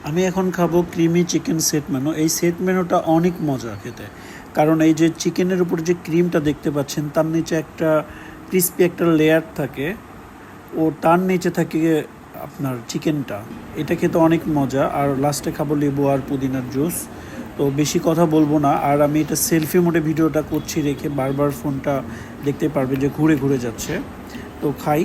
আমি এখন খাবো ক্রিমি চিকেন সেট মেনু। এই সেট মেনুটা অনেক মজা খেতে, কারণ এই যে চিকেনের উপর যে ক্রিমটা দেখতে পাচ্ছেন তার নিচে একটা ক্রিস্পি একটা লেয়ার থাকে, ও তার নিচে থাকে আপনার চিকেনটা। এটা খেতে অনেক মজা। আর লাস্টে খাবো লেবু আর পুদিনার জুস। তো বেশি কথা বলবো না, আর আমি এটা সেলফি মোডে ভিডিওটা করছি রেখে বারবার ফোনটা দেখতে পারবে যে ঘুরে ঘুরে যাচ্ছে। তো খাই।